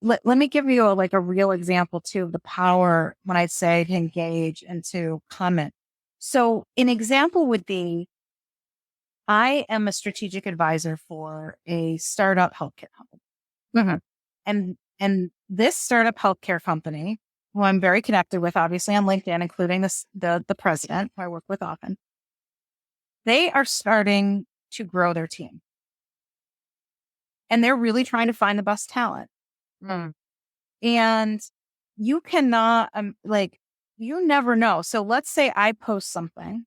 let me give you like a real example too of the power when I say to engage and to comment. So an example would be, I am a strategic advisor for a startup healthcare company. Mhm. And this startup healthcare company, who I'm very connected with, obviously on LinkedIn, including the president, who I work with often, they are starting to grow their team. And they're really trying to find the best talent. Mm. And you cannot, you never know. So let's say I post something,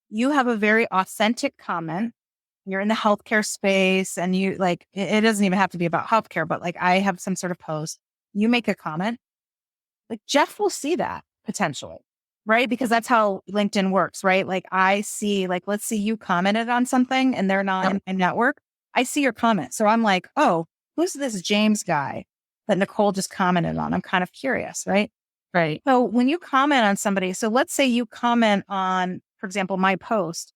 you have a very authentic comment. You're in the healthcare space and you like, it doesn't even have to be about healthcare, but like I have some sort of post, you make a comment, like Jeff will see that potentially, right? Because that's how LinkedIn works, right? Like I see, like, let's see you commented on something and they're not Yep. in my network. I see your comment. So I'm like, oh, who's this James guy that Nicole just commented on? I'm kind of curious, right? Right. So when you comment on somebody, so let's say you comment on, for example, my post.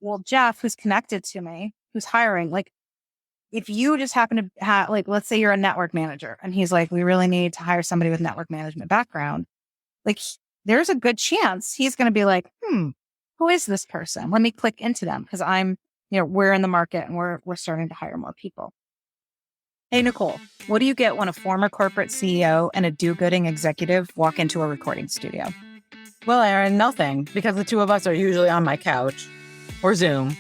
Well, Jeff, who's connected to me, who's hiring, like if you just happen to have, like, let's say you're a network manager and he's like, we really need to hire somebody with network management background. Like there's a good chance he's going to be like, who is this person? Let me click into them because we're in the market and we're starting to hire more people. Hey, Nicole, what do you get when a former corporate CEO and a do-gooding executive walk into a recording studio? Well, Aaron, nothing, because the two of us are usually on my couch or Zoom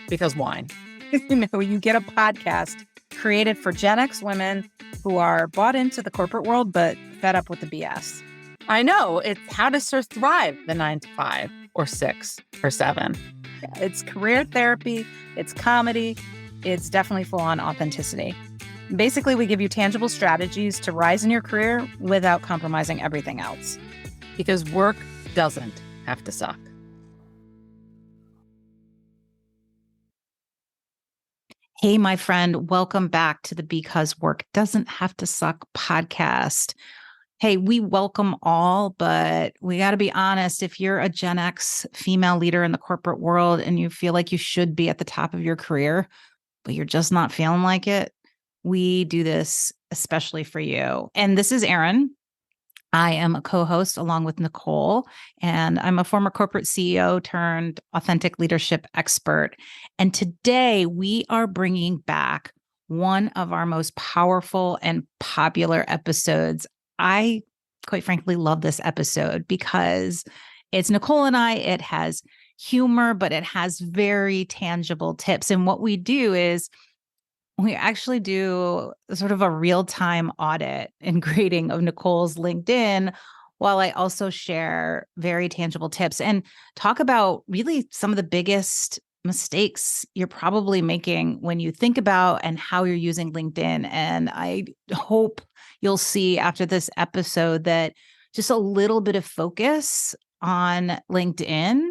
because wine. You get a podcast created for Gen X women who are bought into the corporate world, but fed up with the BS. I know. It's how to thrive the 9 to 5 or 6 or 7. It's career therapy. It's comedy. It's definitely full on authenticity. Basically, we give you tangible strategies to rise in your career without compromising everything else. Because work doesn't have to suck. Hey, my friend, welcome back to the Because Work Doesn't Have to Suck podcast. Hey, we welcome all, but we got to be honest. If you're a Gen X female leader in the corporate world and you feel like you should be at the top of your career, but you're just not feeling like it, we do this especially for you. And this is Erin. I am a co-host along with Nicole, and I'm a former corporate CEO turned authentic leadership expert. And today we are bringing back one of our most powerful and popular episodes. I, quite frankly, love this episode because it's Nicole and I. It has humor, but it has very tangible tips. And what we do is we actually do sort of a real-time audit and grading of Nicole's LinkedIn, while I also share very tangible tips and talk about really some of the biggest mistakes you're probably making when you think about and how you're using LinkedIn. And I hope you'll see after this episode that just a little bit of focus on LinkedIn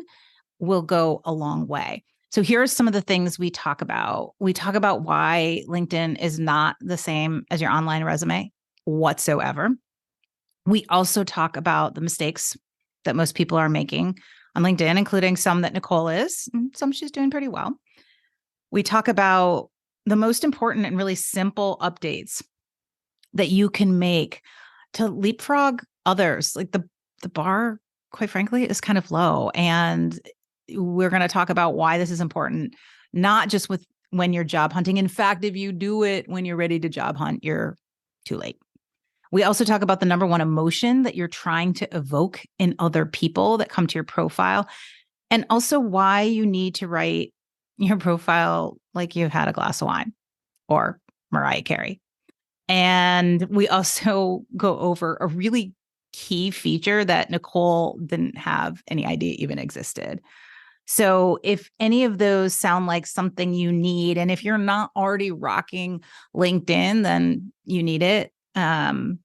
will go a long way. So here are some of the things we talk about. We talk about why LinkedIn is not the same as your online resume whatsoever. We also talk about the mistakes that most people are making on LinkedIn, including some that Nicole is, and some she's doing pretty well. We talk about the most important and really simple updates that you can make to leapfrog others. Like the bar, quite frankly, is kind of low. And we're going to talk about why this is important, not just with when you're job hunting. In fact, if you do it when you're ready to job hunt, you're too late. We also talk about the number one emotion that you're trying to evoke in other people that come to your profile, and also why you need to write your profile like you've had a glass of wine or Mariah Carey. And we also go over a really key feature that Nicole didn't have any idea even existed. So if any of those sound like something you need, and if you're not already rocking LinkedIn, then you need it. Then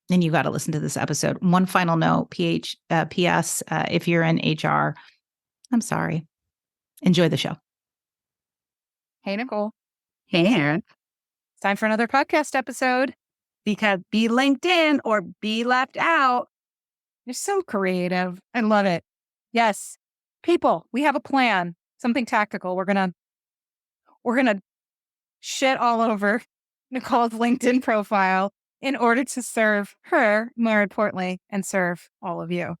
you got to listen to this episode. One final note, PS, if you're in HR, I'm sorry. Enjoy the show. Hey, Nicole. Hey, Aaron. It's time for another podcast episode because be LinkedIn or be left out. You're so creative. I love it. Yes. People, we have a plan, something tactical. We're going to shit all over Nicole's LinkedIn profile in order to serve her, more importantly, and serve all of you.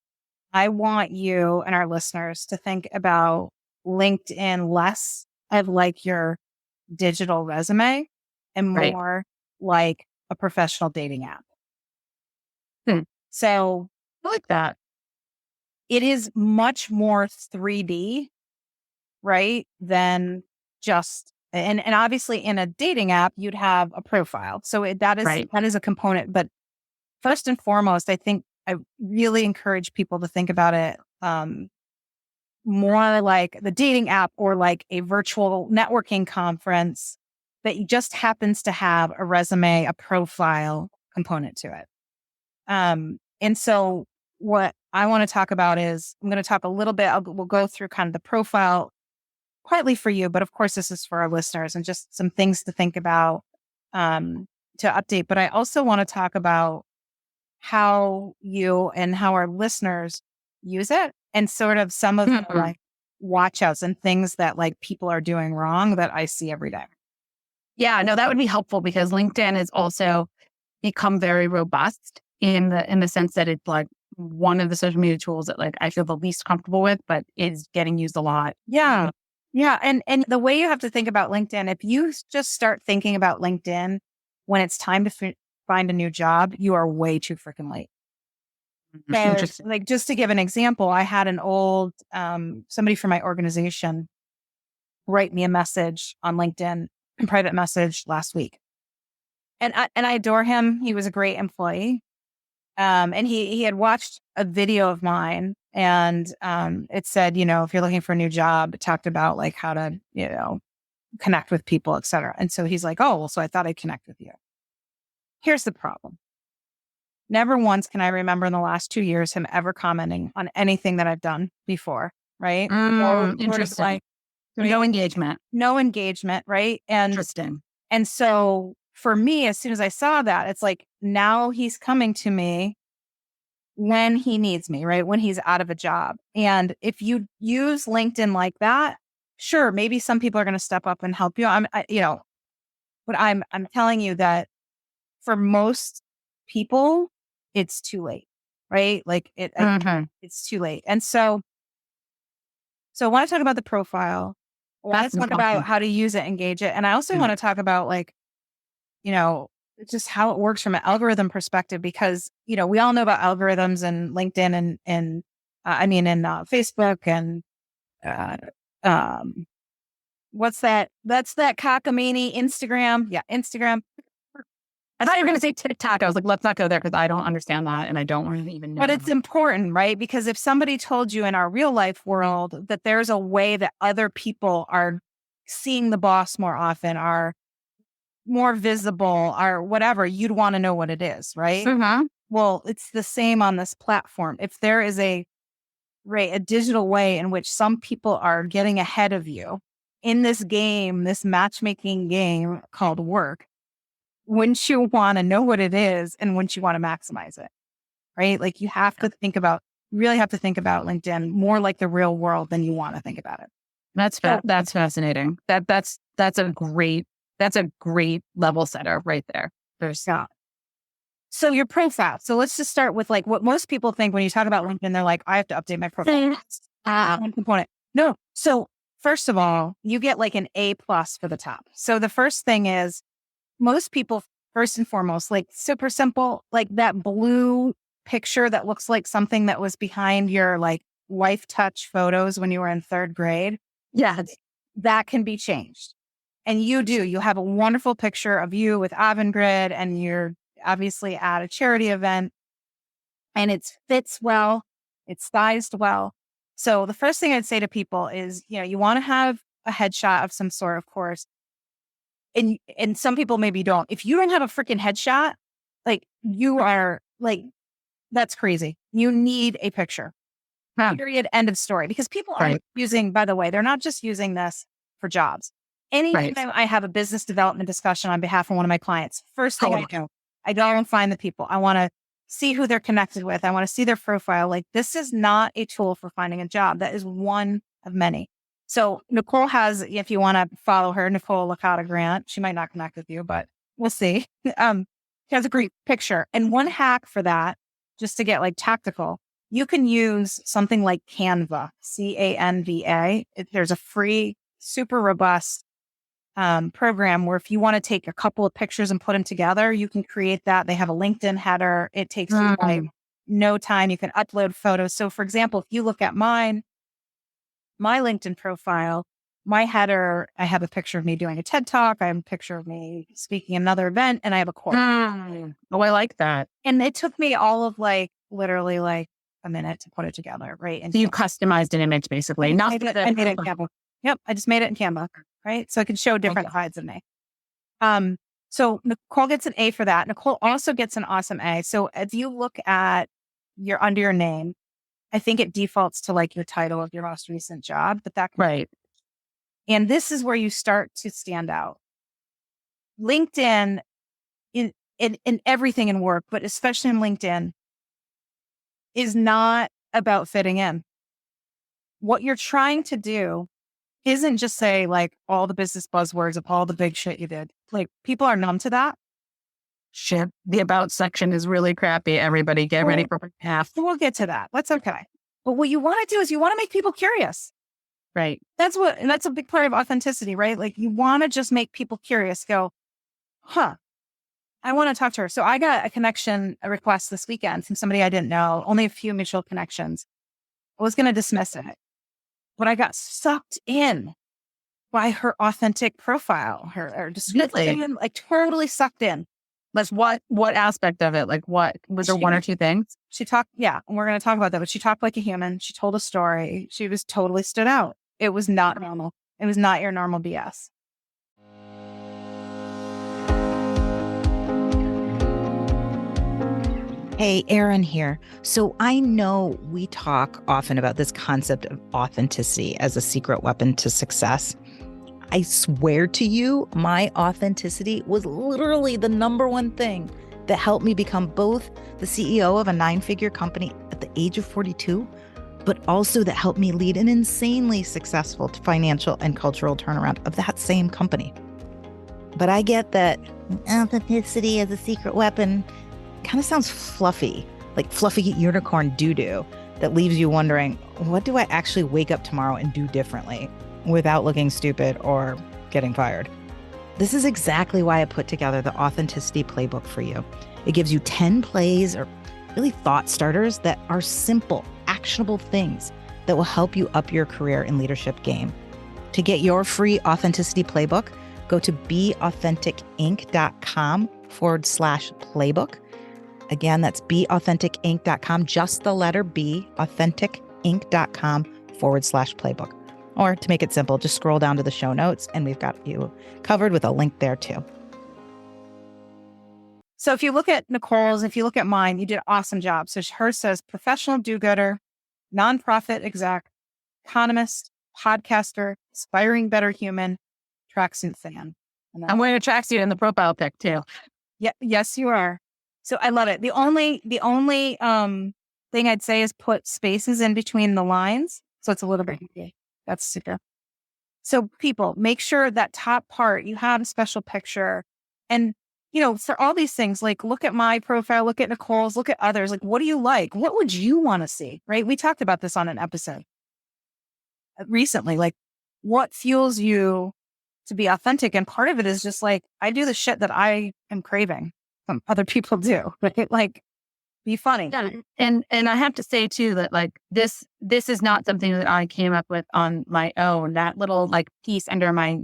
I want you and our listeners to think about LinkedIn less of like your digital resume and more like a professional dating app. So I like that. it is much more 3D, right? Than just, and obviously in a dating app, you'd have a profile. So that is a component. But first and foremost, I think I really encourage people to think about it more like the dating app or like a virtual networking conference that just happens to have a resume, a profile component to it. And so what I want to talk about is I'm going to talk a little bit. We'll go through kind of the profile partly for you, but of course this is for our listeners and just some things to think about to update. But I also want to talk about how you and how our listeners use it and sort of some of the like watch outs and things that like people are doing wrong that I see every day. Yeah, no, that would be helpful because LinkedIn has also become very robust in the sense that it's like one of the social media tools that like I feel the least comfortable with, but is getting used a lot. Yeah. Yeah. And the way you have to think about LinkedIn, if you just start thinking about LinkedIn when it's time to find a new job, you are way too freaking late. So, like, just to give an example, I had an old, somebody from my organization write me a message on LinkedIn, a private message last week. And I adore him. He was a great employee. And he had watched a video of mine and, it said, if you're looking for a new job, it talked about like how to, connect with people, et cetera. And so he's like, oh, well, so I thought I'd connect with you. Here's the problem. Never once can I remember in the last 2 years him ever commenting on anything that I've done before, right? Interesting. No engagement. No engagement, right? Interesting. And so for me, as soon as I saw that, it's like now he's coming to me when he needs me, right? When he's out of a job. And if you use LinkedIn like that, sure, maybe some people are going to step up and help you. But I'm telling you that for most people, it's too late, right? Like it's too late. And so I want to talk about the profile. I want to talk about how to use it, engage it. And I also want to talk about like, just how it works from an algorithm perspective, because, we all know about algorithms and LinkedIn and Facebook and, what's that? That's that cockamamie Instagram. Yeah. Instagram. I thought you were going to say TikTok. I was like, let's not go there because I don't understand that. And I don't really even know. But it's important, right? Because if somebody told you in our real life world that there's a way that other people are seeing the boss more often, are more visible, or whatever, you'd want to know what it is, right? Well, it's the same on this platform. If there is a digital way in which some people are getting ahead of you in this game, this matchmaking game called work, wouldn't you want to know what it is and wouldn't you want to maximize it, right? Like you have to really have to think about LinkedIn more like the real world than you want to think about it. That's fascinating. That's a great level setter right there. So your profile. So let's just start with like what most people think when you talk about LinkedIn. They're like, I have to update my profile. One component. No. So first of all, you get like an A+ for the top. So the first thing is most people, first and foremost, like super simple, like that blue picture that looks like something that was behind your like Life Touch photos when you were in 3rd grade. Yeah. That can be changed. And you have a wonderful picture of you with Avangrid and you're obviously at a charity event and it fits well, it's sized well. So the first thing I'd say to people is, you want to have a headshot of some sort, of course. And some people maybe don't. If you don't have a freaking headshot, like you are like, that's crazy. You need a picture. Period. End of story. Because people are using, by the way, they're not just using this for jobs. Anytime I have a business development discussion on behalf of one of my clients, first thing I go and find the people. I want to see who they're connected with. I want to see their profile. Like this is not a tool for finding a job. That is one of many. So Nicole has, if you want to follow her, Nicole Licata Grant, she might not connect with you, but we'll see. She has a great picture. And one hack for that, just to get like tactical, you can use something like Canva, Canva. There's a free, super robust program where if you want to take a couple of pictures and put them together, you can create that. They have a LinkedIn header. It takes you like no time. You can upload photos. So for example, if you look at my LinkedIn profile, my header, I have a picture of me doing a TED Talk. I have a picture of me speaking at another event, and I have a quote. Oh, I like that. And it took me all of like literally like a minute to put it together, right? And So you customized an image basically. I made it in Canva. Yep, I just made it in Canva, right? So I can show different sides of me. So Nicole gets an A for that. Nicole also gets an awesome A. So if you look at under your name, I think it defaults to like your title of your most recent job, but that right. And this is where you start to stand out. LinkedIn in everything in work, but especially in LinkedIn, is not about fitting in. What you're trying to do isn't just say like all the business buzzwords of all the big shit you did. Like people are numb to that. Shit. The about section is really crappy. Everybody get ready for half. We'll get to that. That's okay. But what you want to do is you want to make people curious. Right. That's a big part of authenticity, right? Like you want to just make people curious, go, huh, I want to talk to her. So I got a request this weekend from somebody I didn't know, only a few mutual connections. I was going to dismiss it, but I got sucked in by her authentic profile, her description, like totally sucked in. Like what aspect of it? Like what, was there one or two things? She talked, yeah, and we're going to talk about that, but she talked like a human. She told a story. She was totally stood out. It was not normal. It was not your normal BS. Hey, Erin here. So I know we talk often about this concept of authenticity as a secret weapon to success. I swear to you, my authenticity was literally the number one thing that helped me become both the CEO of a 9-figure company at the age of 42, but also that helped me lead an insanely successful financial and cultural turnaround of that same company. But I get that authenticity as a secret weapon kind of sounds fluffy, like fluffy unicorn doo-doo that leaves you wondering, what do I actually wake up tomorrow and do differently without looking stupid or getting fired? This is exactly why I put together the Authenticity Playbook for you. It gives you 10 plays or really thought starters that are simple, actionable things that will help you up your career and leadership game. To get your free Authenticity Playbook, go to beauthenticinc.com/playbook. Again, that's beauthenticinc.com, just the letter B, authenticInc.com/playbook. Or to make it simple, just scroll down to the show notes and we've got you covered with a link there too. So if you look at Nicole's, if you look at mine, you did an awesome job. So hers says professional do-gooder, nonprofit exec, economist, podcaster, aspiring better human, tracksuit fan. I'm wearing a tracksuit in the profile pic too. Yeah, yes, you are. So I love it. The only thing I'd say is put spaces in between the lines. So it's a little bit, that's super. So people, make sure that top part, you have a special picture. And, so all these things, like look at my profile, look at Nicole's, look at others. Like, what do you like? What would you want to see? Right? We talked about this on an episode recently. Like, what fuels you to be authentic? And part of it is just like, I do the shit that I am craving. Some other people do, right? Like, be funny. Yeah. And I have to say too that like this is not something that I came up with on my own. That little like piece under my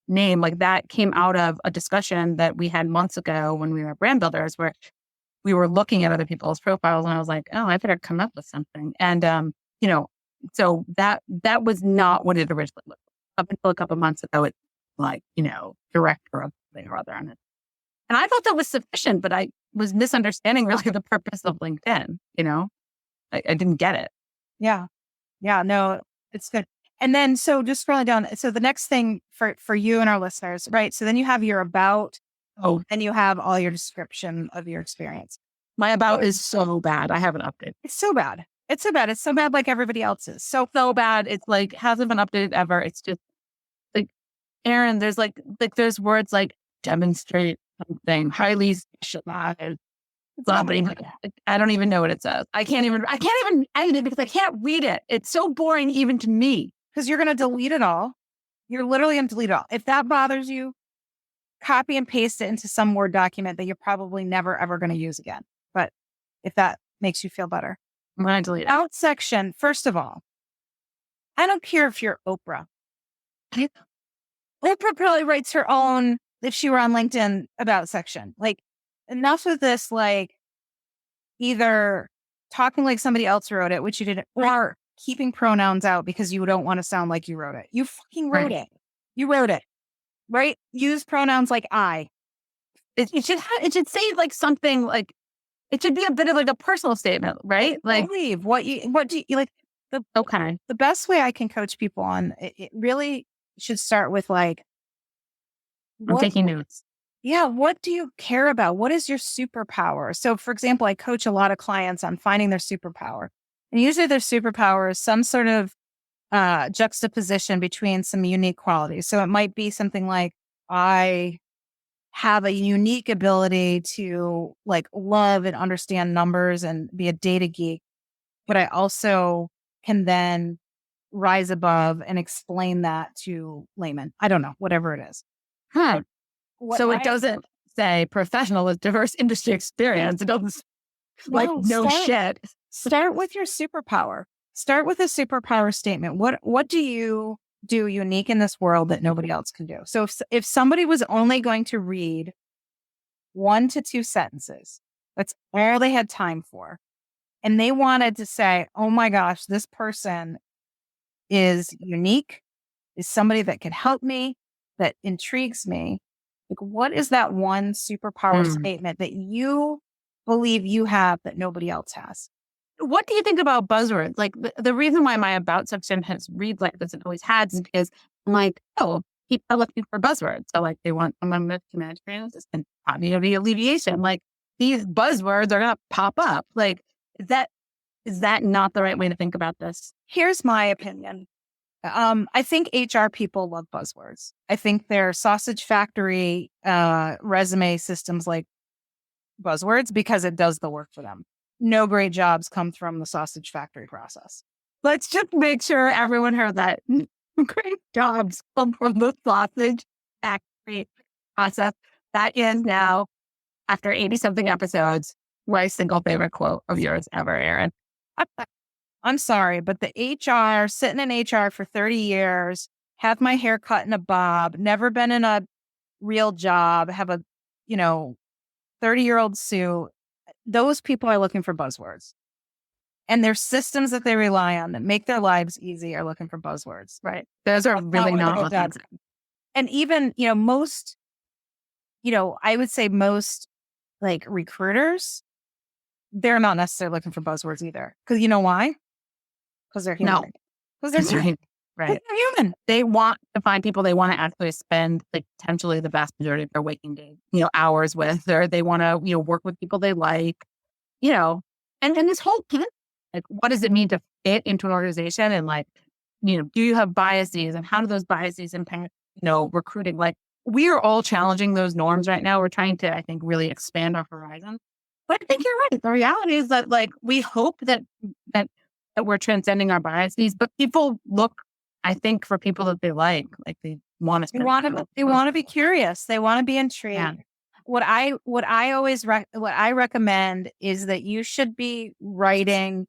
name, like that came out of a discussion that we had months ago when we were brand builders, where we were looking at other people's profiles, and I was like, oh, I better come up with something. And so that was not what it originally looked like. Up until a couple of months ago, it's like, director of something or other on it. And I thought that was sufficient, but I was misunderstanding really the purpose of LinkedIn. I didn't get it. Yeah. Yeah. No, it's good. And then, so just scrolling down. So the next thing for you and our listeners, right? So then you have your about, and you have all your description of your experience. My about is so bad. I haven't updated. It's so bad. It's so bad. It's so bad like everybody else's. So bad. It's like, hasn't been updated ever. It's just like, Erin, there's like there's words like demonstrate, something highly specialized. Somebody, I don't even know what it says. I can't even edit it because I can't read it. It's so boring even to me. Because you're going to delete it all. You're literally going to delete it all. If that bothers you, copy and paste it into some Word document that you're probably never, ever going to use again. But if that makes you feel better. I'm going to delete it. Out section, first of all, I don't care if you're Oprah. Oprah probably writes her own, if she were on LinkedIn, about section. Like, enough of this, like, either talking like somebody else wrote it, which you didn't, or keeping pronouns out because you don't want to sound like you wrote it. You fucking wrote it. You wrote it, right? Use pronouns like I. It should say like something like, it should be a bit of like a personal statement, right? Like, believe what do you like? Okay. The best way I can coach people on it really should start with like, I'm taking notes. Yeah. What do you care about? What is your superpower? So, for example, I coach a lot of clients on finding their superpower. And usually their superpower is some sort of juxtaposition between some unique qualities. So it might be something like, I have a unique ability to like love and understand numbers and be a data geek, but I also can then rise above and explain that to laymen. I don't know, whatever it is. Huh. So it doesn't say professional with diverse industry experience. It doesn't shit. Start with your superpower. Start with a superpower statement. What do you do unique in this world that nobody else can do? So if somebody was only going to read 1 to 2 sentences, that's all they had time for, and they wanted to say, oh my gosh, this person is unique, is somebody that can help me, that intrigues me. Like, what is that one superpower statement that you believe you have that nobody else has? What do you think about buzzwords? Like the reason why my about section has read like this and always has is because I'm like, oh, people are looking for buzzwords. So like they want someone with humanitarian assistance, poverty alleviation. Like these buzzwords are going to pop up. Like, is that not the right way to think about this? Here's my opinion. I think HR people love buzzwords. I think their sausage factory resume systems like buzzwords because it does the work for them. No great jobs come from the sausage factory process. Let's just make sure everyone heard that. Great jobs come from the sausage factory process. That is now, after 80-something episodes, my single favorite quote of yours ever, Erin. I'm sorry, but the HR, sitting in HR for 30 years, have my hair cut in a bob, never been in a real job, have a, 30-year-old suit. Those people are looking for buzzwords. And their systems that they rely on that make their lives easy are looking for buzzwords. Right. Those are really not. And even, most, I would say most like recruiters, they're not necessarily looking for buzzwords either. Because you know why? Because they're human. No. Because they're human. Right. They're human. They want to find people they want to actually spend like potentially the vast majority of their waking day, hours with, or they want to, work with people they like, and this whole thing, like, what does it mean to fit into an organization? And like, do you have biases and how do those biases impact, recruiting? Like we are all challenging those norms right now. We're trying to, I think, really expand our horizon. But I think you're right. The reality is that like, we hope that we're transcending our biases, but people look, I think, for people that they like they want to. They want to be curious. They want to be intrigued. Yeah. What I recommend is that you should be writing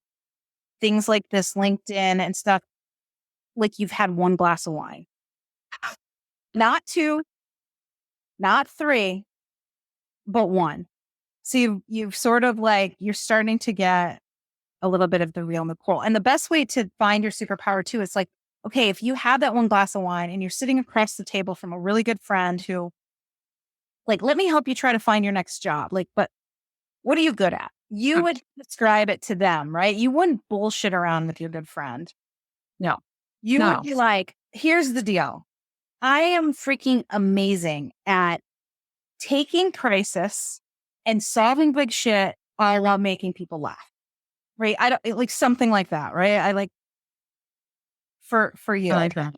things like this, LinkedIn and stuff, like you've had 1 glass of wine, not 2, not 3, but 1. So you've sort of like you're starting to get a little bit of the real Nicole. And the best way to find your superpower too is like, okay, if you have that 1 glass of wine and you're sitting across the table from a really good friend who, like, let me help you try to find your next job. Like, but what are you good at? You would describe it to them, right? You wouldn't bullshit around with your good friend. No. You would be like, here's the deal. I am freaking amazing at taking crisis and solving big shit all while making people laugh. Right? I don't like something like that, right? I like for you. I like that.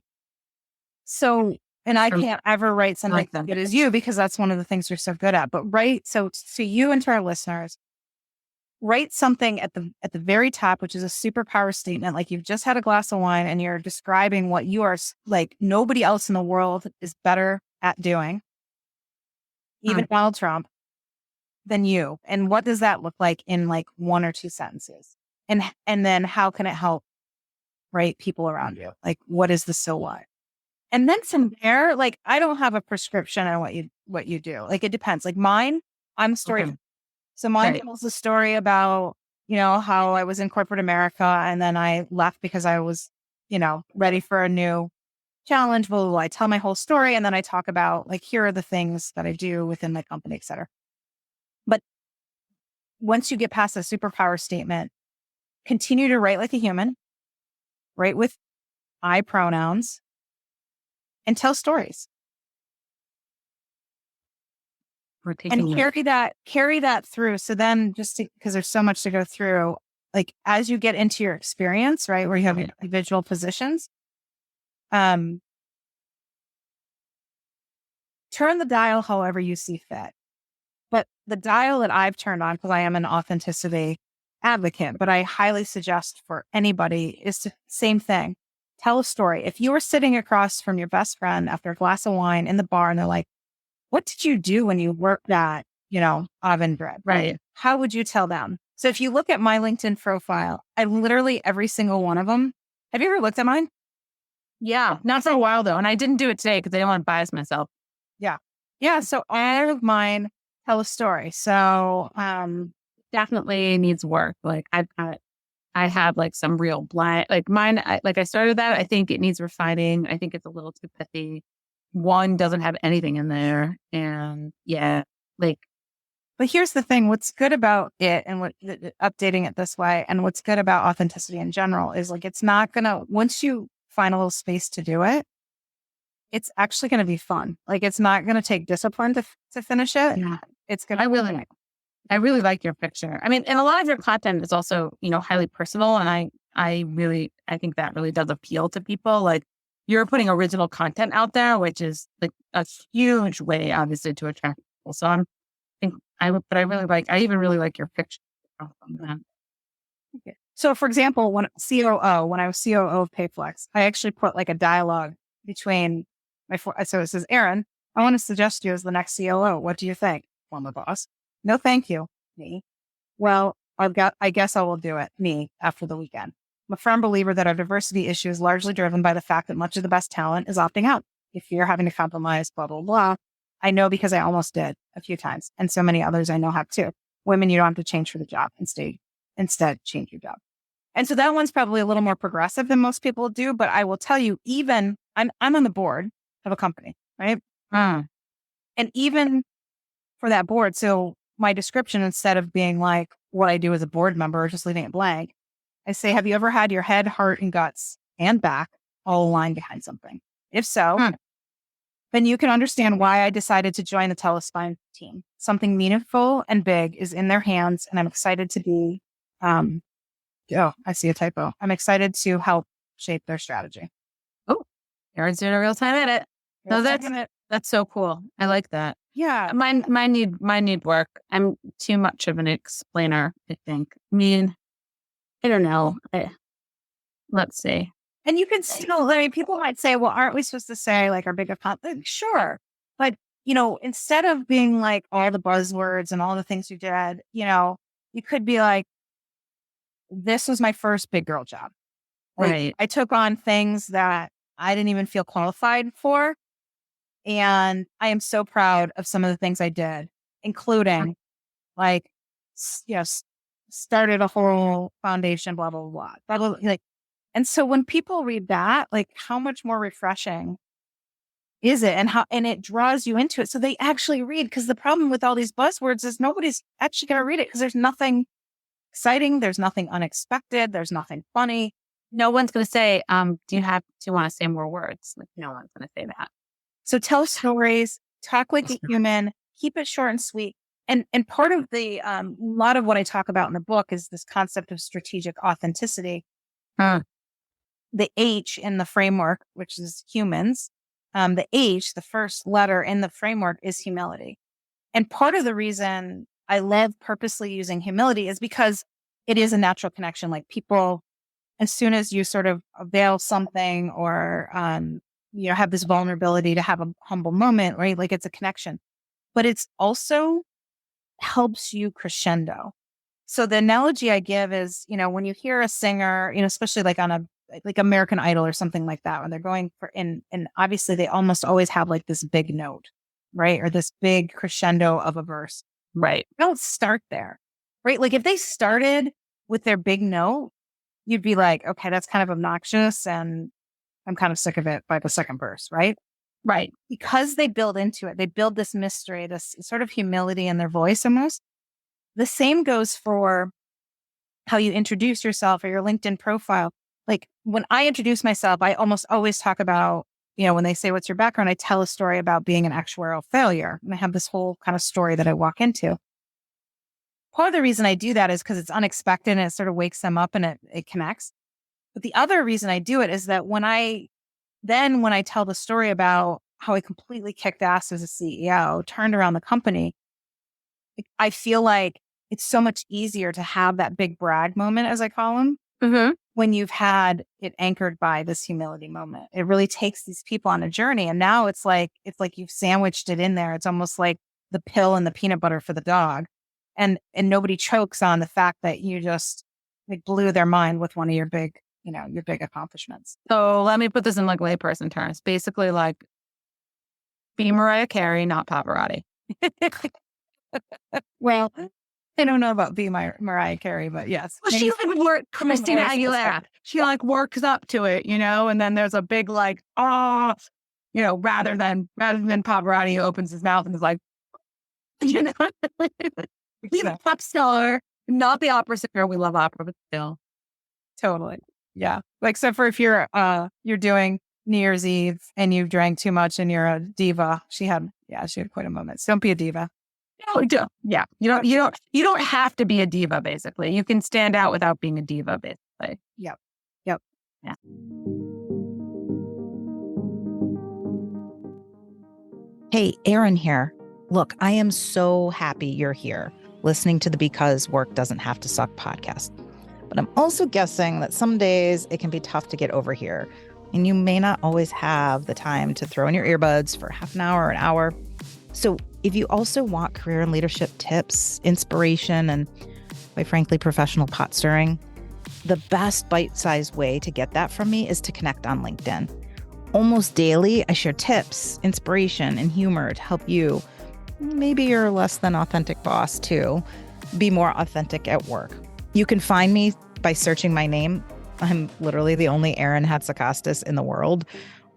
So And I can't ever write something like as them. good as you because that's one of the things you're so good at. But so to you and to our listeners, write something at the very top, which is a superpower statement. Like you've just had a glass of wine and you're describing what you are like nobody else in the world is better at doing, even Donald Trump, than you. And what does that look like in like 1 or 2 sentences? And then how can it help, right, people around you? Like what is the so what? And then from there, like I don't have a prescription on what you do. Like it depends. Like mine, I'm a story. Okay. So mine tells the story about, how I was in corporate America and then I left because I was, ready for a new challenge. Blah, blah, blah. I tell my whole story and then I talk about like, here are the things that I do within my company, et cetera. But once you get past a superpower statement, continue to write like a human, write with I pronouns, and tell stories. And carry that through. So then because there's so much to go through, like as you get into your experience, right, where you have individual positions, turn the dial however you see fit. But the dial that I've turned on, because I am an authenticity advocate, but I highly suggest for anybody is to same thing. Tell a story. If you were sitting across from your best friend after a glass of wine in the bar and they're like, what did you do when you worked at, oven bread? Right. How would you tell them? So if you look at my LinkedIn profile, I literally every single one of them. Have you ever looked at mine? Yeah. Not for a while though. And I didn't do it today because I didn't want to bias myself. Yeah. Yeah. So all of mine tell a story. So definitely needs work. Like I have like some real blind, like mine, I started that. I think it needs refining. I think it's a little too pithy. One doesn't have anything in there. And but here's the thing, what's good about it and updating it this way and what's good about authenticity in general is like, it's not gonna, once you find a little space to do it, it's actually going to be fun. Like it's not going to take discipline to finish it. Yeah. It's going to, I really like your picture. I mean, and a lot of your content is also, highly personal. And I think that really does appeal to people. Like you're putting original content out there, which is like a huge way, obviously, to attract people. So I even really like your picture. So for example, when I was COO of Payflex, I actually put like a dialogue between so it says, Aaron, I want to suggest you as the next COO. What do you think? Former boss. No, thank you. Me. Well, I guess I will do it. Me after the weekend. I'm a firm believer that our diversity issue is largely driven by the fact that much of the best talent is opting out. If you're having to compromise, blah, blah, blah. I know because I almost did a few times. And so many others I know have too. Women, you don't have to change for the job. Instead, change your job. And so that one's probably a little more progressive than most people do. But I will tell you, even I'm on the board of a company, right? And even for that board, so my description, instead of being like what I do as a board member or just leaving it blank, I say, have you ever had your head, heart, and guts and back all aligned behind something? If so, then you can understand why I decided to join the Telespine team. Something meaningful and big is in their hands, and I'm excited to be, I see a typo. I'm excited to help shape their strategy. Oh, Aaron's doing a real-time edit. No, that's so cool. I like that. Yeah. Mine need work. I'm too much of an explainer, I think. I mean, I don't know. Let's see. And you can still, people might say, well, aren't we supposed to say like our big accomplishment? Sure. But, instead of being like all the buzzwords and all the things you did, you could be like, this was my first big girl job. Like, right. I took on things that I didn't even feel qualified for. And I am so proud of some of the things I did, including like, started a whole foundation, blah, blah, blah, blah, blah, like, and so when people read that, like how much more refreshing is it and it draws you into it. So they actually read, because the problem with all these buzzwords is nobody's actually going to read it because there's nothing exciting. There's nothing unexpected. There's nothing funny. No one's going to say, do you want to say more words? Like, no one's going to say that. So tell stories, talk like a human, keep it short and sweet. And part of the, a lot of what I talk about in the book is this concept of strategic authenticity. The H in the framework, which is humans, the H, the first letter in the framework, is humility. And part of the reason I love purposely using humility is because it is a natural connection. Like people, as soon as you sort of avail something or, have this vulnerability to have a humble moment, right? Like it's a connection, but it's also helps you crescendo. So the analogy I give is, when you hear a singer, especially like on like American Idol or something like that, when they're going for, and obviously they almost always have like this big note, right? Or this big crescendo of a verse. Right. Don't start there, right? Like if they started with their big note, you'd be like, okay, that's kind of obnoxious and I'm kind of sick of it by the second verse, right? Right. Because they build into it, they build this mystery, this sort of humility in their voice almost. The same goes for how you introduce yourself or your LinkedIn profile. Like when I introduce myself, I almost always talk about, when they say, what's your background? I tell a story about being an actuarial failure. And I have this whole kind of story that I walk into. Part of the reason I do that is because it's unexpected and it sort of wakes them up and it connects. But the other reason I do it is that when I tell the story about how I completely kicked ass as a CEO, turned around the company, I feel like it's so much easier to have that big brag moment, as I call them, when you've had it anchored by this humility moment. It really takes these people on a journey. And now it's like you've sandwiched it in there. It's almost like the pill and the peanut butter for the dog. And nobody chokes on the fact that you just like blew their mind with one of your big accomplishments. So let me put this in like layperson terms. Basically like be Mariah Carey, not Pavarotti. Well, I don't know about be Mariah Carey, but yes. Well, she like work Christina Aguilera. She like works up to it, and then there's a big like, rather than Pavarotti who opens his mouth and is like, be the pop star, not the opera singer. We love opera, but still. Totally. Yeah. Like, so for if you're doing New Year's Eve and you've drank too much and you're a diva, she had quite a moment. So don't be a diva. No, yeah. You don't have to be a diva, basically. You can stand out without being a diva, basically. Yep. Yeah. Hey, Erin here. Look, I am so happy you're here listening to the Because Work Doesn't Have to Suck podcast. But I'm also guessing that some days it can be tough to get over here, and you may not always have the time to throw in your earbuds for half an hour or an hour. So if you also want career and leadership tips, inspiration, and quite frankly, professional pot stirring, the best bite-sized way to get that from me is to connect on LinkedIn. Almost daily, I share tips, inspiration, and humor to help you, maybe your less than authentic boss too, be more authentic at work. You can find me by searching my name. I'm literally the only Erin Hatzakostas in the world,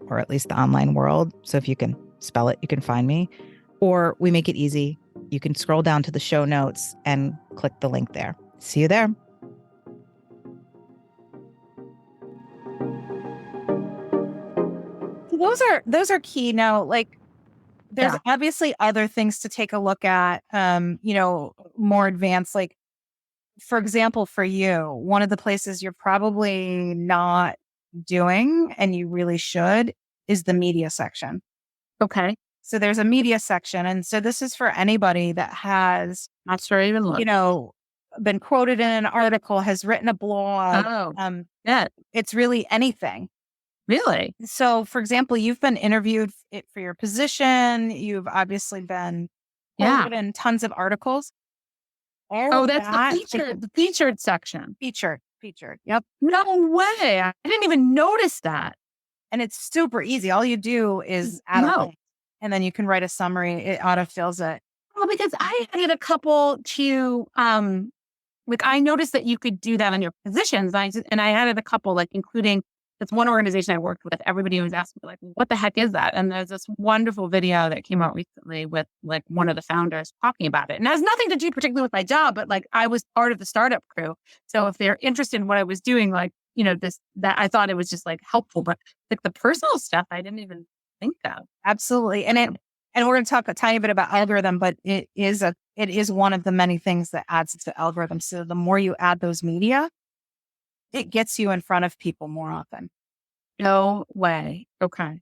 or at least the online world. So if you can spell it, you can find me. Or we make it easy. You can scroll down to the show notes and click the link there. See you there. Those are key. Now, like there's obviously other things to take a look at, more advanced, like for example, for you, one of the places you're probably not doing and you really should is the media section. Okay. So there's a media section. And so this is for anybody that has, not sure even look. Been quoted in an article, has written a blog. It's really anything. Really? So for example, you've been interviewed for your position. You've obviously been quoted in tons of articles. That's the featured section. Featured. Yep. No way. I didn't even notice that. And it's super easy. All you do is add a link, and then you can write a summary. It autofills it. Well, because I had a couple to, I noticed that you could do that on your positions. And I added a couple, like including this one organization I worked with. Everybody was asking me, like, what the heck is that? And there's this wonderful video that came out recently with like one of the founders talking about it. And it has nothing to do particularly with my job, but like I was part of the startup crew. So if they're interested in what I was doing, like, that I thought it was just like helpful, but like the personal stuff, I didn't even think of. Absolutely. And we're going to talk a tiny bit about algorithm, but it is one of the many things that adds to the algorithm. So the more you add those media, it gets you in front of people more often. No way. Okay.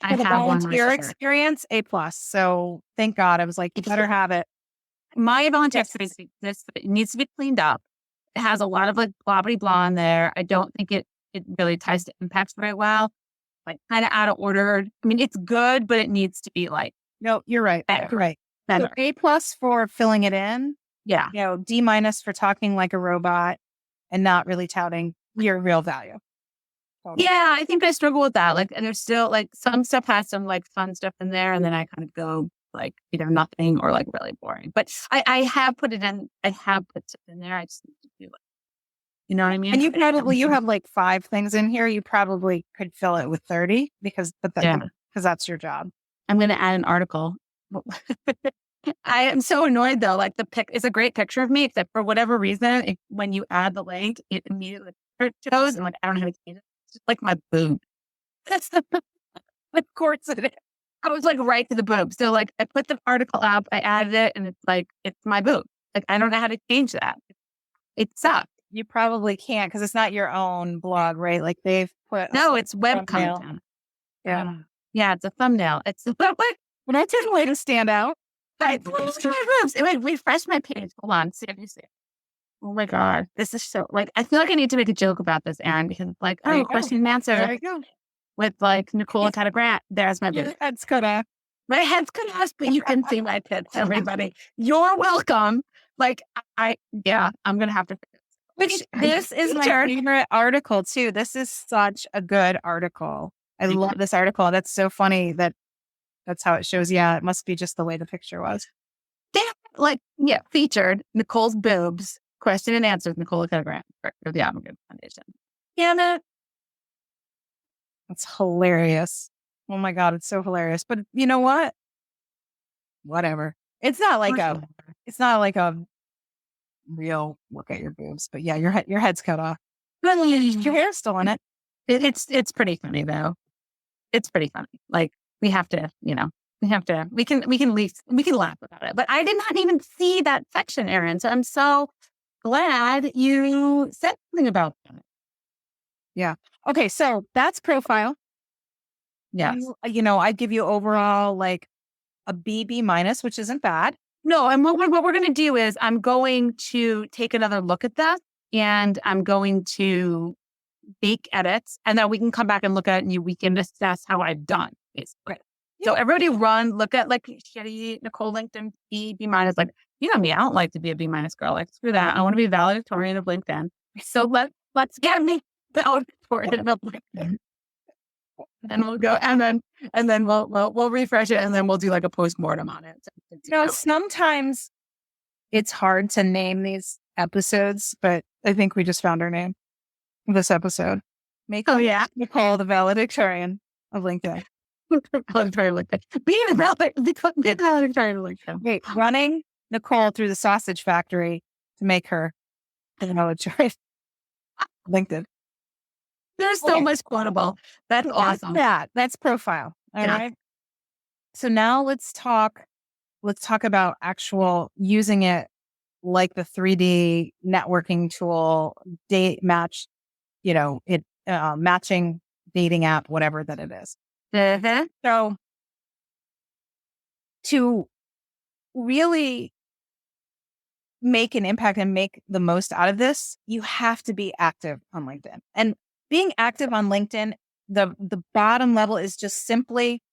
I For the have one volunteer myself. experience, A plus. So thank God. I was like, you better have it. My volunteer Yes. experience exists, but it needs to be cleaned up. It has a lot of like blah blah blah in there. I don't think it really ties to impacts very well. Like kind of out of order. I mean, it's good, but it needs to be like No, you're right. better. You're right. Better. So A plus for filling it in, Yeah. D minus for talking like a robot and not really touting your real value. Totally. Yeah, I think I struggle with that. Like, and there's still like some stuff has some like fun stuff in there, and then I kind of go like either nothing or like really boring. But I have put it in. I have put stuff in there. I just need to do it. You know what I mean? And you have like 5 things in here. You probably could fill it with 30 because that's your job. I'm going to add an article. I am so annoyed though. Like it's a great picture of me, except for whatever reason, when you add the link, it immediately shows, and like I don't know how to change it. It's just like my boob. Of course it is. I was like right to the boob. So like I put the article up, I added it, and it's like it's my boob. Like I don't know how to change that. It sucks. You probably can't because it's not your own blog, right? Like they've put it's web thumbnail. content. Yeah, It's a thumbnail. It's like when I did a way to stand out. my boobs. Wait, refresh my page. Hold on, see if you see it. Oh my God, this is so like I feel like I need to make a joke about this, Aaron, because it's like question and answer. There you go. With like Nicole and Grant. There's my boob. Your head's cut off. My head's cut off, but you can see my tits, everybody. You're welcome. Like I'm gonna have to. This is my favorite article too. This is such a good article. I love this article. That's so funny that's how it shows. Yeah, it must be just the way the picture was. Featured Nicole's boobs, question and answer with Nicole and Grant for the Avangard Foundation. Yeah, That's hilarious. Oh my God, it's so hilarious. But you know what? Whatever. It's not like a real look at your boobs. But yeah, your head's cut off. Your hair's still in it. It's pretty funny though. It's pretty funny. Like we can laugh about it. But I did not even see that section, Erin. So I'm so glad you said something about that. Yeah. Okay, so that's profile. Yes. I'd give you overall like a B minus, which isn't bad. No, and what we're going to do is I'm going to take another look at that, and I'm going to make edits, and then we can come back and look at it, and we can assess how I've done. Basically. Yeah. So everybody look at like shitty Nicole LinkedIn B minus. Like, you know me, I don't like to be a B minus girl. Like, screw that. I want to be valedictorian of LinkedIn. So let's get me valedictorian of LinkedIn. And we'll go, and then we'll refresh it, and then we'll do like a postmortem on it. Sometimes it's hard to name these episodes, but I think we just found our name. This episode, Nicole the valedictorian of LinkedIn. Valedictorian of LinkedIn. Being a valedictorian of LinkedIn. Wait, running Nicole through the sausage factory to make her the valedictorian. LinkedIn. There's so much quotable. That's awesome. That's profile. All right. So now let's talk about actual using it like the 3D networking tool, date match, matching dating app, whatever that it is. Mm-hmm. So to really make an impact and make the most out of this, you have to be active on LinkedIn. And being active on LinkedIn, the bottom level is just simply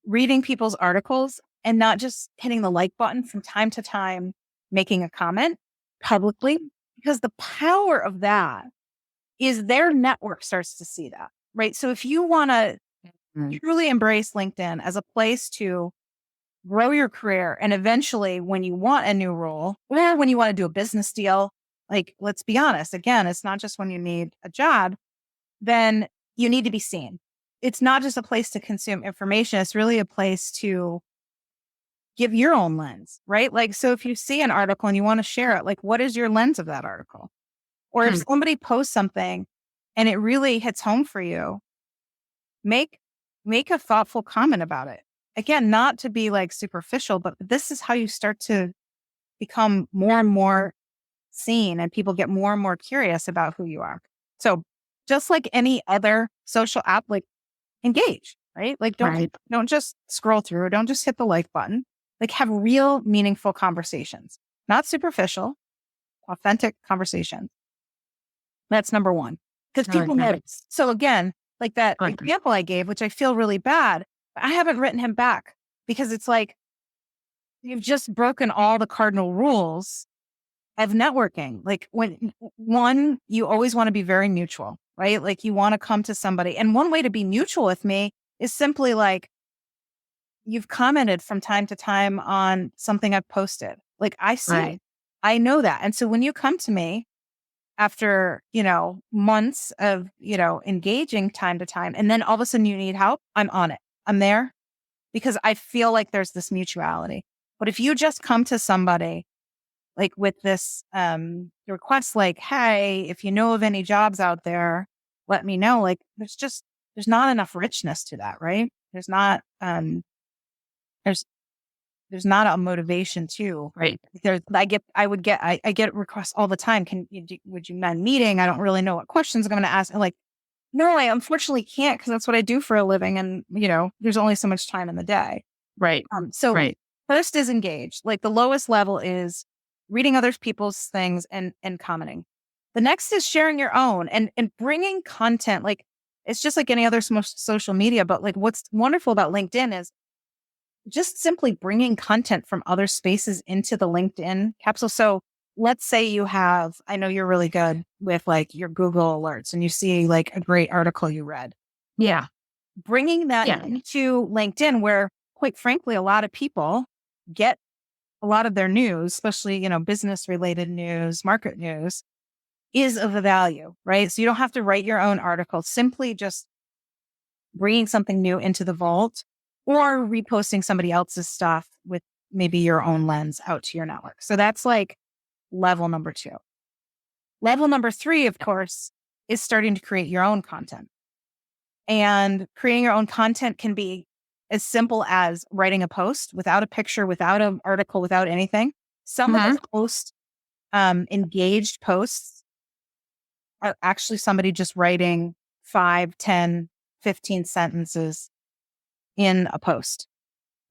reading people's articles and not just hitting the like button from time to time, making a comment publicly, because the power of that is their network starts to see that, right? So if you want to truly embrace LinkedIn as a place to grow your career, and eventually when you want a new role or when you want to do a business deal, like, let's be honest, again, it's not just when you need a job, then you need to be seen. It's not just a place to consume information. It's really a place to give your own lens, right? Like, so if you see an article and you want to share it, like, what is your lens of that article? Or if somebody posts something and it really hits home for you, make a thoughtful comment about it. Again, not to be like superficial, but this is how you start to become more and more seen and people get more and more curious about who you are. So just like any other social app, like engage, right? Like Right. don't just scroll through, don't just hit the like button. Like have real meaningful conversations, not superficial, authentic conversations. That's number one. Because I like people that. have, so again, like that I like that. example I gave, which I feel really bad, but I haven't written him back because it's like, you've just broken all the cardinal rules of networking. Like one, you always want to be very mutual, right? Like you want to come to somebody. And one way to be mutual with me is simply like, you've commented from time to time on something I've posted. Like I see it. Right. I know that. And so when you come to me after, months of, engaging time to time, and then all of a sudden you need help, I'm on it. I'm there because I feel like there's this mutuality. But if you just come to somebody like with this request, like, hey, if you know of any jobs out there, let me know. Like there's not enough richness to that, right? There's not there's not a motivation to, Right. I get requests all the time. Would you mind meeting? I don't really know what questions I'm going to ask. And like, no, I unfortunately can't because that's what I do for a living. And, there's only so much time in the day. Right. So Right. first is engage. Like the lowest level is reading other people's things and commenting. The next is sharing your own and bringing content. Like it's just like any other social media, but like what's wonderful about LinkedIn is just simply bringing content from other spaces into the LinkedIn capsule. So let's say I know you're really good with like your Google alerts and you see like a great article you read. Yeah. Bringing that Yeah. into LinkedIn where quite frankly, a lot of people get a lot of their news, especially, business related news, market news is of a value, right? So you don't have to write your own article, simply just bringing something new into the vault or reposting somebody else's stuff with maybe your own lens out to your network. So that's like level number 2. Level number 3, of course, is starting to create your own content. And creating your own content can be as simple as writing a post without a picture, without an article, without anything. Some of the most engaged posts are actually somebody just writing 5, 10, 15 sentences in a post.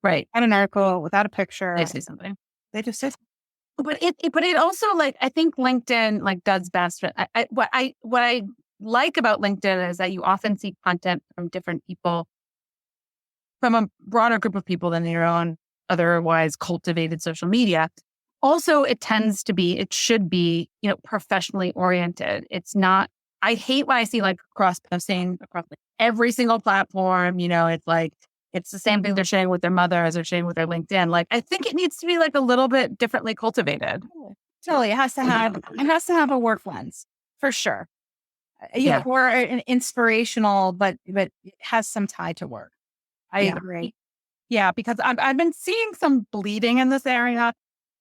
Right. And an article without a picture. They say something. They just say, But it also like, I think LinkedIn like does best. What I like about LinkedIn is that you often see content from different people, from a broader group of people than your own otherwise cultivated social media. Also, it should be, professionally oriented. It's not, I hate when I see like cross posting across like every single platform, it's like, it's the same thing they're sharing with their mother as they're sharing with their LinkedIn. Like, I think it needs to be like a little bit differently cultivated. totally. It has to have a work lens for sure. Yeah. Or an inspirational, but it has some tie to work. I agree. Yeah, because I've been seeing some bleeding in this area,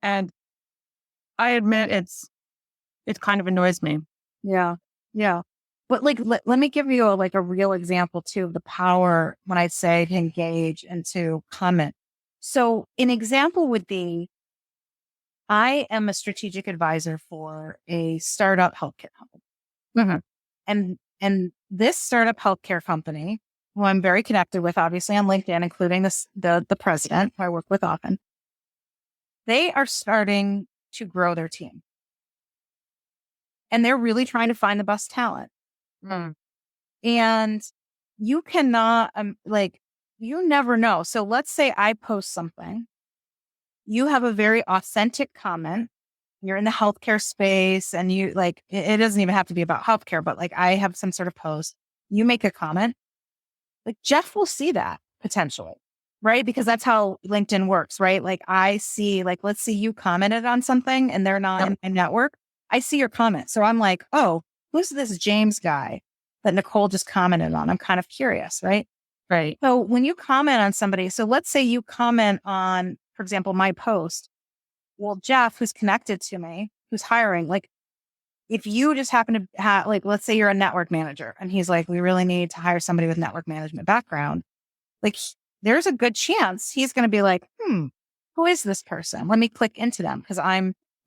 and I admit it kind of annoys me. Yeah. Yeah. But like, let me give you a real example too of the power when I say to engage and to comment. So an example would be, I am a strategic advisor for a startup healthcare company. Mm-hmm. And this startup healthcare company, who I'm very connected with, obviously on LinkedIn, including the president who I work with often, they are starting to grow their team. And they're really trying to find the best talent. Mm. And you cannot, you never know. So let's say I post something, you have a very authentic comment. You're in the healthcare space and you it doesn't even have to be about healthcare, but like I have some sort of post, you make a comment, like Jeff will see that potentially, right? Because that's how LinkedIn works, right? Like I see, like, let's see you commented on something and they're not in my network. I see your comment. So I'm like, oh, who's this James guy that Nicole just commented on? I'm kind of curious, right? Right. So when you comment on somebody, so let's say you comment on, for example, my post. Well, Jeff, who's connected to me, who's hiring, like if you just happen to have, like, let's say you're a network manager and he's like, we really need to hire somebody with network management background. Like there's a good chance he's going to be like, who is this person? Let me click into them because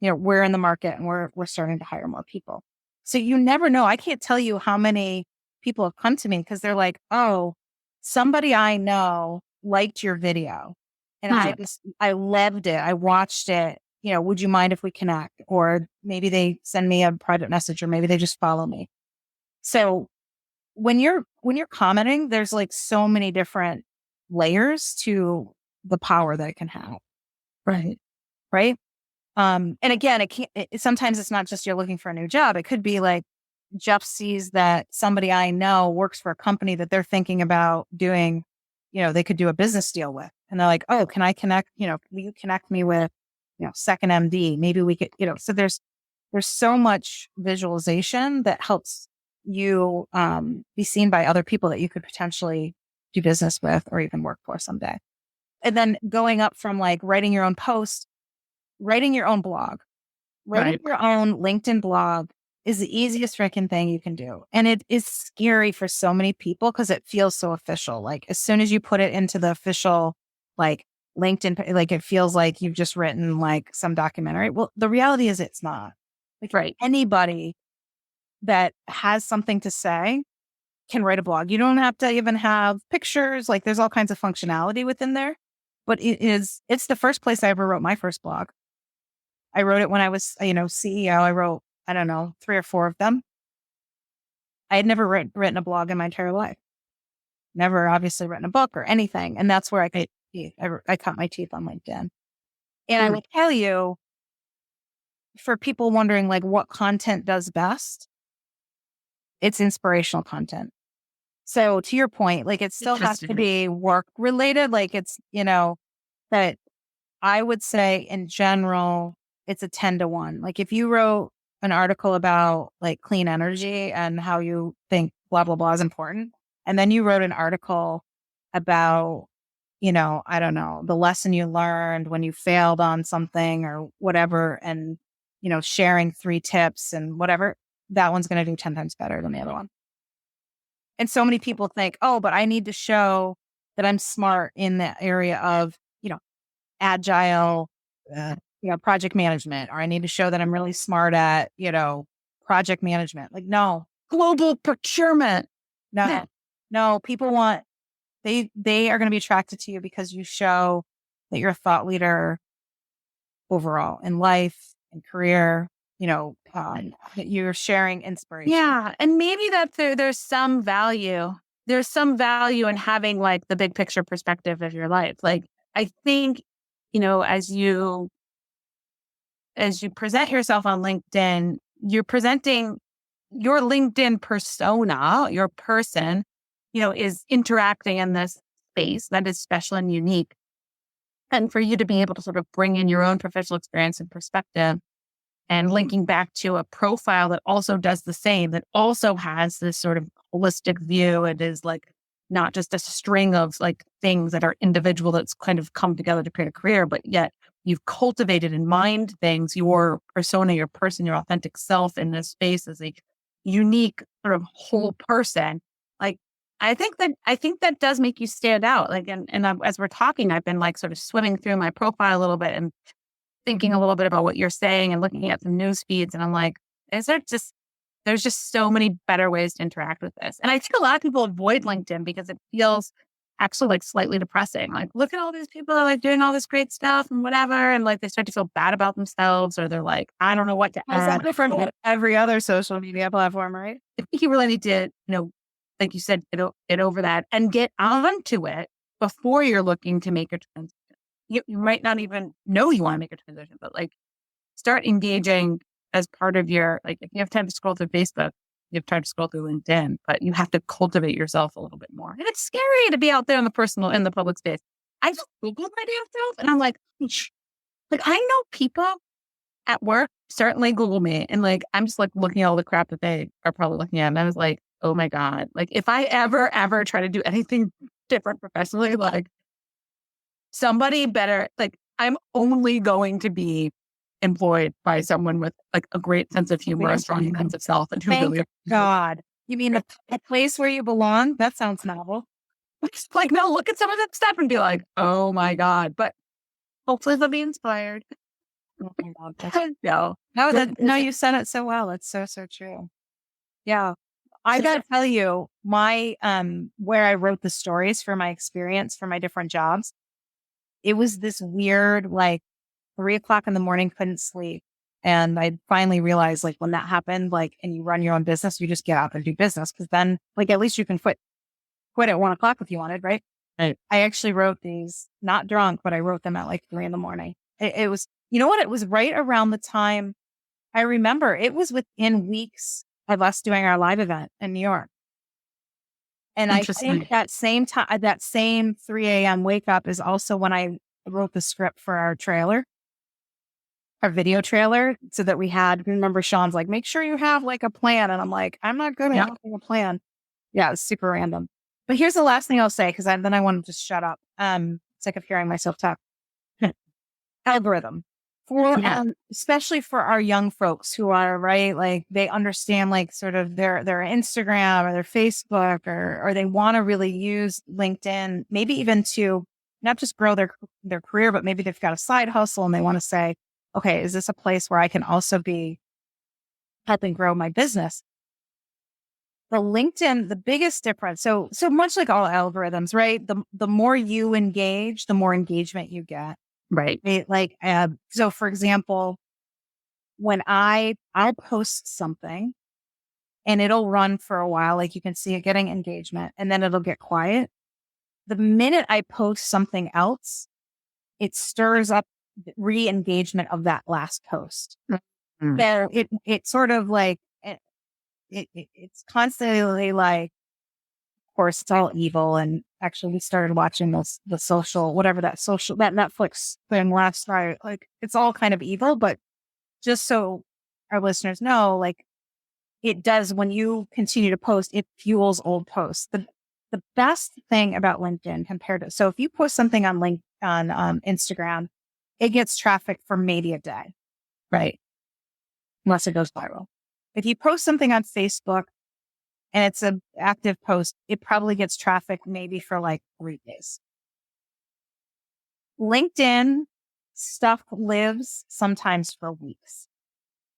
we're in the market and we're starting to hire more people. So you never know. I can't tell you how many people have come to me because they're like, oh, somebody I know liked your video and I loved it. I watched it. You know, would you mind if we connect? Or maybe they send me a private message, or maybe they just follow me. So when you're commenting, there's like so many different layers to the power that it can have. Right. Right. And again, sometimes it's not just you're looking for a new job. It could be like Jeff sees that somebody I know works for a company that they're thinking about doing, you know, they could do a business deal with. And they're like, oh, can I connect, you know, will you connect me with, you know, Second MD? Maybe we could, you know, so there's so much visualization that helps you be seen by other people that you could potentially do business with or even work for someday. And then going up from like writing your own post, writing your own blog, writing your own LinkedIn blog is the easiest freaking thing you can do. And it is scary for so many people because it feels so official. Like as soon as you put it into the official, like LinkedIn, like it feels like you've just written like some documentary. Well, the reality is it's not. Like anybody that has something to say can write a blog. You don't have to even have pictures. Like there's all kinds of functionality within there, but it's the first place I ever wrote my first blog. I wrote it when I was, you know, CEO. I wrote, I don't know, 3 or 4 of them. I had never written a blog in my entire life. Never obviously written a book or anything. And that's where I cut my teeth on LinkedIn. And I will tell you, for people wondering like what content does best, it's inspirational content. So to your point, like it still has to be work related. Like it's, you know, that I would say in general, it's a 10-1. Like if you wrote an article about like clean energy and how you think blah, blah, blah is important. And then you wrote an article about, you know, I don't know, the lesson you learned when you failed on something or whatever. And, you know, sharing 3 tips and whatever, that one's going to do 10 times better than the other one. And so many people think, oh, but I need to show that I'm smart in the area of, you know, agile, you know, project management, or I need to show that I'm really smart at, you know, project management. Like, no, Global procurement. No, people want, they are going to be attracted to you because you show that you're a thought leader overall in life and career, you know, that you're sharing inspiration. Yeah. And maybe that there's some value. There's some value in having like the big picture perspective of your life. Like, I think, you know, as you present yourself on LinkedIn, you're presenting your LinkedIn persona, your person, you know, is interacting in this space that is special and unique. And for you to be able to sort of bring in your own professional experience and perspective and linking back to a profile that also does the same, that also has this sort of holistic view. It is like not just a string of like things that are individual that's kind of come together to create a career, but yet you've cultivated and mined things, your persona, your person, your authentic self in this space as a unique sort of whole person. Like, I think that does make you stand out. Like, as we're talking, I've been like sort of swimming through my profile a little bit and thinking a little bit about what you're saying and looking at some news feeds. And I'm like, there's just so many better ways to interact with this. And I think a lot of people avoid LinkedIn because it feels actually like slightly depressing. Like, look at all these people that are like doing all this great stuff and whatever. And like, they start to feel bad about themselves, or they're like, I don't know what to add. Is that different from every other social media platform, right? I think you really need to, you know, like you said, get over that and get onto it before you're looking to make a transition. You might not even know you want to make a transition, but like start engaging as part of your, like, if you have time to scroll through Facebook, you have time to scroll through LinkedIn, but you have to cultivate yourself a little bit more. And it's scary to be out there in the public space. I just Googled my damn self and I'm like, I know people at work certainly Google me. And like, I'm just like looking at all the crap that they are probably looking at. And I was like, oh my God, like if I ever try to do anything different professionally, like somebody better, like I'm only going to be employed by someone with like a great sense of humor, a strong sense of self, and who really. God, you mean a place where you belong? That sounds novel. Like, no, look at some of that stuff and be like, oh my God. But hopefully they'll be inspired. No, you said it so well. It's so true. Yeah. I gotta tell you, my where I wrote the stories for my experience for my different jobs, it was this weird, like 3 o'clock in the morning, couldn't sleep. And I finally realized, like, when that happened, like, and you run your own business, you just get out and do business. Cause then, like, at least you can quit at 1 o'clock if you wanted, right? Right. I actually wrote these, not drunk, but I wrote them at like 3 a.m. It was, you know what? It was right around the time I remember it was within weeks of us doing our live event in New York. And I Interesting. think that same time, that same 3 a.m. wake up is also when I wrote the script for our trailer, our video trailer, so that we had, remember Sean's like, make sure you have like a plan. And I'm like, I'm not good at Yeah. having a plan. Yeah, it's super random. But here's the last thing I'll say, because then I want to just shut up. Sick of hearing myself talk. Algorithm. For Yeah. especially for our young folks who are right, like they understand like sort of their Instagram or their Facebook, or they want to really use LinkedIn, maybe even to not just grow their career, but maybe they've got a side hustle and they want to say, okay, is this a place where I can also be helping grow my business? The LinkedIn, the biggest difference. So much like all algorithms, right? The more you engage, the more engagement you get. Right. Like, so for example, when I'll post something and it'll run for a while, like you can see it getting engagement and then it'll get quiet. The minute I post something else, it stirs up re-engagement of that last post. Mm. So it sort of like, it's constantly like, of course, it's all evil. And actually, we started watching the social, whatever that Netflix thing last night. Like, it's all kind of evil, but just so our listeners know, like, it does when you continue to post, it fuels old posts. The best thing about LinkedIn compared to, so if you post something on Instagram, it gets traffic for maybe a day, right? Unless it goes viral. If you post something on Facebook, and it's an active post, it probably gets traffic maybe for like 3 days. LinkedIn stuff lives sometimes for weeks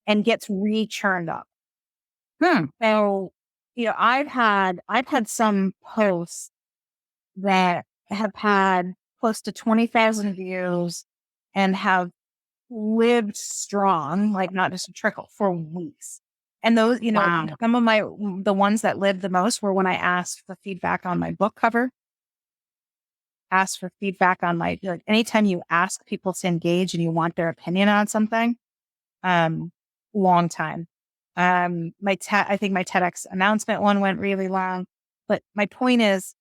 and gets re-churned up. So, I've had some posts that have had close to 20,000 views and have lived strong, like not just a trickle, for weeks. And those, Wow. some of the ones that lived the most were when I asked for feedback on my book cover, asked for feedback on like anytime you ask people to engage and you want their opinion on something, long time. I think my TEDx announcement one went really long, but my point is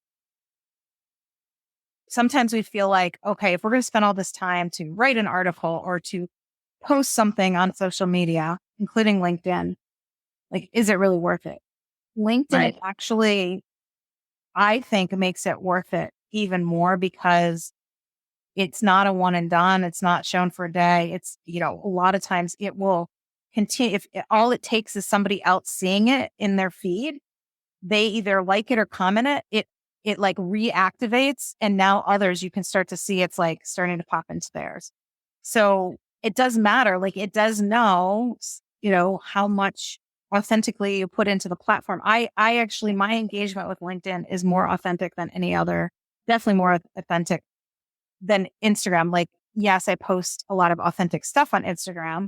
sometimes we feel like, okay, if we're going to spend all this time to write an article or to post something on social media, including LinkedIn, like, is it really worth it? LinkedIn actually, I think, makes it worth it even more because it's not a one and done. It's not shown for a day. It's, a lot of times it will continue. If all it takes is somebody else seeing it in their feed, they either like it or comment it like reactivates. And now others, you can start to see it's like starting to pop into theirs. So it does matter. Like it does know, how much authentically you put into the platform. I actually, my engagement with LinkedIn is more authentic than any other, definitely more authentic than Instagram. Like, yes, I post a lot of authentic stuff on Instagram,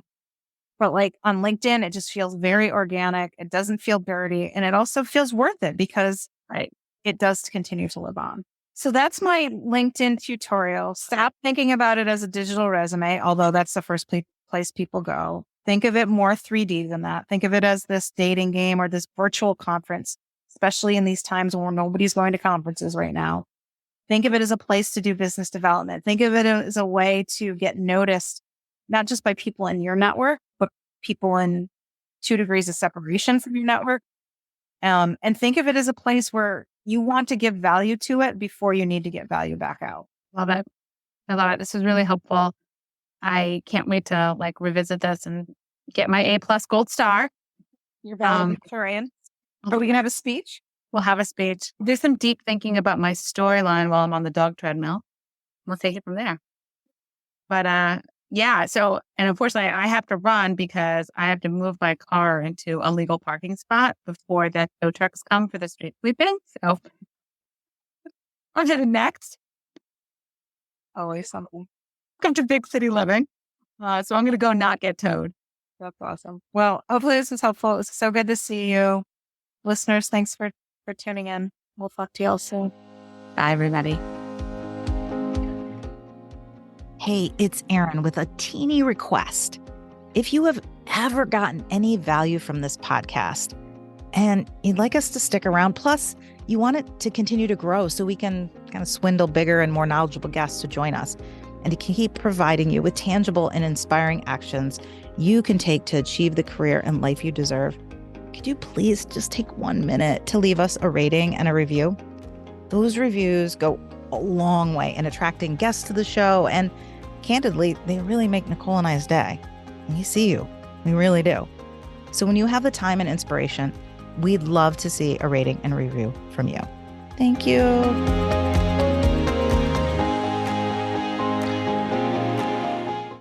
but like on LinkedIn, it just feels very organic. It doesn't feel dirty. And it also feels worth it because it does continue to live on. So that's my LinkedIn tutorial. Stop thinking about it as a digital resume, although that's the first place people go. Think of it more 3D than that. Think of it as this dating game or this virtual conference, especially in these times where nobody's going to conferences right now. Think of it as a place to do business development. Think of it as a way to get noticed, not just by people in your network, but people in 2 degrees of separation from your network. And think of it as a place where you want to give value to it before you need to get value back out. Love it. I love it. This is really helpful. I can't wait to revisit this and get my A+ gold star. You're valedictorian. Are we going to have a speech? We'll have a speech. Do some deep thinking about my storyline while I'm on the dog treadmill. We'll take it from there. But Yeah. So, and unfortunately, I have to run because I have to move my car into a legal parking spot before the tow trucks come for the street sweeping. So, on to the next. Always something. Come to big city living. So, I'm going to go not get towed. That's awesome. Well, hopefully this was helpful. It was so good to see you. Listeners, thanks for tuning in. We'll talk to y'all soon. Bye, everybody. Hey, it's Erin with a teeny request. If you have ever gotten any value from this podcast and you'd like us to stick around, plus you want it to continue to grow so we can kind of swindle bigger and more knowledgeable guests to join us and to keep providing you with tangible and inspiring actions you can take to achieve the career and life you deserve, could you please just take 1 minute to leave us a rating and a review? Those reviews go a long way in attracting guests to the show, and candidly, they really make Nicole and I's day. We see you. We really do. So when you have the time and inspiration, we'd love to see a rating and review from you. Thank you.